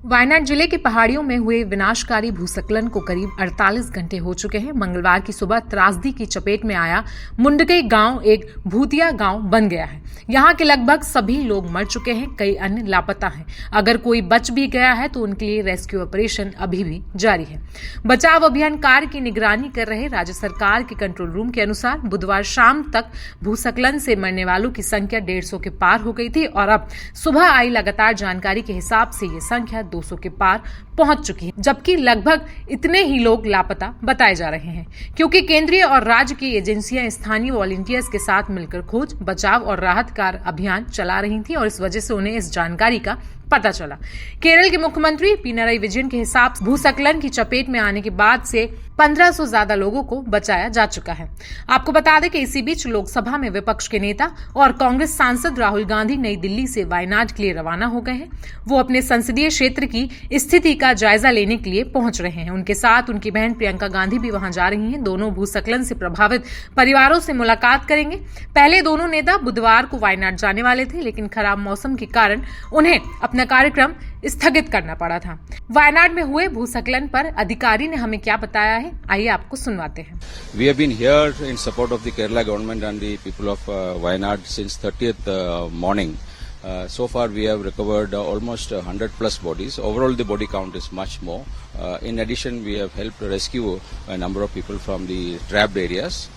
वायनाड जिले की पहाड़ियों में हुए विनाशकारी भूस्खलन को करीब 48 घंटे हो चुके हैं। मंगलवार की सुबह त्रासदी की चपेट में आया मुंडकई गांव एक भूतिया गांव बन गया है। यहां के लगभग सभी लोग मर चुके हैं, कई अन्य लापता हैं। अगर कोई बच भी गया है तो उनके लिए रेस्क्यू ऑपरेशन अभी भी जारी है। बचाव अभियान कार्य की निगरानी कर रहे राज्य सरकार के कंट्रोल रूम के अनुसार बुधवार शाम तक भूस्खलन से मरने वालों की संख्या 150 के पार हो गई थी और अब सुबह आई लगातार जानकारी के हिसाब से ये संख्या 200 के पार पहुंच चुकी है, जबकि लगभग इतने ही लोग लापता बताए जा रहे हैं, क्योंकि केंद्रीय और राज्य की एजेंसियां स्थानीय वॉलंटियर्स के साथ मिलकर खोज, बचाव और राहत कार्य अभियान चला रही थी और इस वजह से उन्हें इस जानकारी का पता चला। केरल के मुख्यमंत्री पिनाराई विजयन के हिसाब से भूस्खलन की चपेट में आने के बाद से 1500 ज्यादा लोगों को बचाया जा चुका है। आपको बता दें कि इसी बीच लोकसभा में विपक्ष के नेता और कांग्रेस सांसद राहुल गांधी नई दिल्ली से वायनाड के लिए रवाना हो गए हैं। वो अपने संसदीय क्षेत्र की स्थिति का जायजा लेने के लिए पहुंच रहे हैं। उनके साथ उनकी बहन प्रियंका गांधी भी वहां जा रही हैं। दोनों भूस्खलन से प्रभावित परिवारों से मुलाकात करेंगे। पहले दोनों नेता बुधवार को वायनाड जाने वाले थे, लेकिन खराब मौसम के कारण उन्हें अपना कार्यक्रम स्थगित करना पड़ा था। वायनाड में हुए भूस्खलन पर अधिकारी ने हमें क्या बताया है, आइए आपको सुनवाते हैं। We have been here in support of the Kerala government and the people of Wayanad since 30th morning. So far we have recovered almost 100 plus bodies. Overall the body count is much more. In addition, we have helped rescue a number of people from the trapped areas.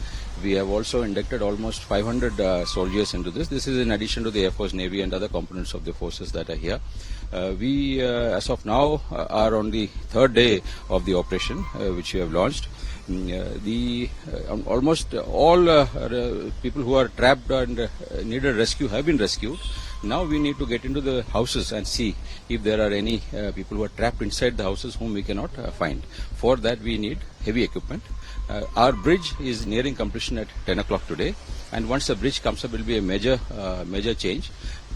We have also inducted almost 500 soldiers into this. This is in addition to the Air Force, Navy and other components of the forces that are here. We, as of now, are on the third day of the operation which we have launched. Almost all people who are trapped and needed rescue have been rescued. Now we need to get into the houses and see if there are any people who are trapped inside the houses whom we cannot find. For that we need heavy equipment. Our bridge is nearing completion at 10 o'clock today, and once the bridge comes up, it will be a major change.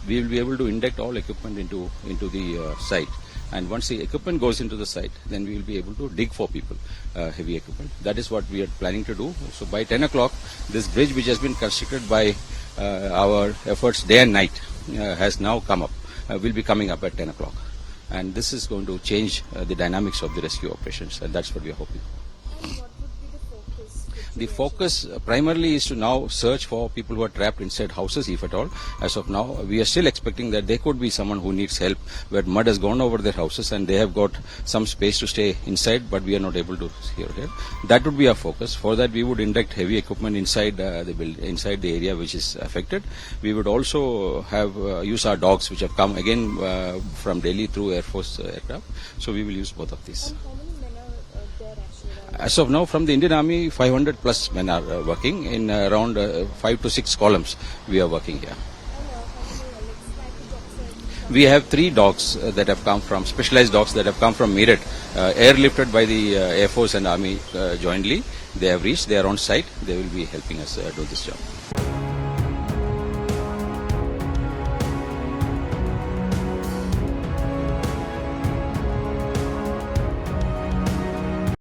We will be able to induct all equipment into the site, and once the equipment goes into the site, then we will be able to dig for people, heavy equipment. That is what we are planning to do. So by 10 o'clock, this bridge, which has been constructed by our efforts day and night, has now come up. Will be coming up at 10 o'clock, and this is going to change the dynamics of the rescue operations, and that's what we are hoping. The focus primarily is to now search for people who are trapped inside houses, if at all. As of now, we are still expecting that there could be someone who needs help, where mud has gone over their houses and they have got some space to stay inside, but we are not able to hear it. That would be our focus. For that, we would induct heavy equipment inside inside the area which is affected. We would also have use our dogs, which have come again from Delhi through Air Force aircraft. So we will use both of these. As of now, from the Indian Army, 500 plus men are working in around 5 to 6 columns. We are working here. We have 3 dogs that have come from, specialized dogs that have come from Meerut, airlifted by the Air Force and Army jointly. They have reached, they are on site, they will be helping us do this job.